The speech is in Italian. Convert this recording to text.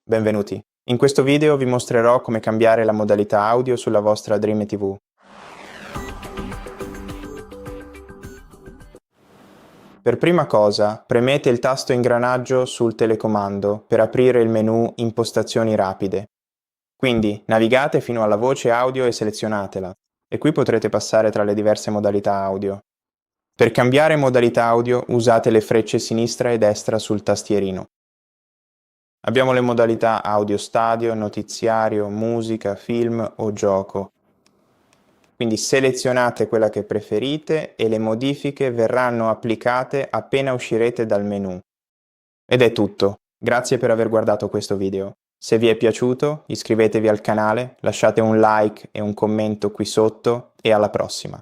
Benvenuti. In questo video vi mostrerò come cambiare la modalità audio sulla vostra DREAME TV. Per prima cosa, premete il tasto ingranaggio sul telecomando per aprire il menu Impostazioni rapide. Quindi navigate fino alla voce audio e selezionatela, e qui potrete passare tra le diverse modalità audio. Per cambiare modalità audio usate le frecce sinistra e destra sul tastierino. Abbiamo le modalità audio Stadio, Notiziario, Musica, film o Gioco. Quindi selezionate quella che preferite e le modifiche verranno applicate appena uscirete dal menu. Ed è tutto. Grazie per aver guardato questo video. Se vi è piaciuto, iscrivetevi al canale, lasciate un like e un commento qui sotto e alla prossima.